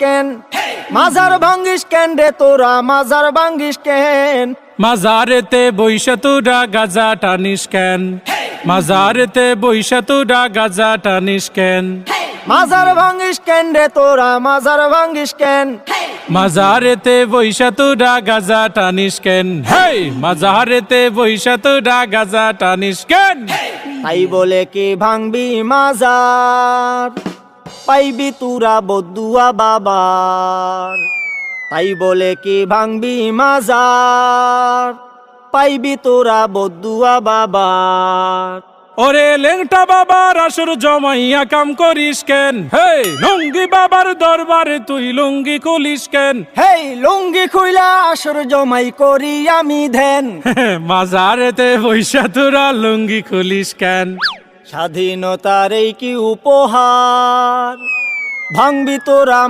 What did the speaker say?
কেন মাজার ভাঙ্গিস কেন রে তোরা মাজার ভাঙ্গিস কেন মাজারেতে বইসা তোরা গাজা টানিস কেন মাজারেতে বইসা তোরা গাজা টানিস কেন মাজার ভাঙ্গিস কেন রে তোরা মাজার ভাঙ্গিস কেন মাজারেতে বইসা তোরা গাজা টানিস কেন হেই মাজারেতে বইসা তোরা গাজা টানিস কেন তাই বলে কি ভাঙবি মাজার পাইবি তুরা বদুয়া বাবার তাই বলে কি ভাঙবি মাজার পাইবি তোরা বদুয়া বাবার ওরে লেংটা বাবার আসর জমাইয়া কাম করিস কেন হেই লুঙ্গি বাবার দরবারে তুই লুঙ্গি খুলিস কেন হেই লুঙ্গি খুইলা আসর জমাই করি আমি ধ্যান মাজারেতে বইসা তোরা লুঙ্গি খুলিস কেন স্বাধীনতার এই কি উপহার ভাঙবি তোরা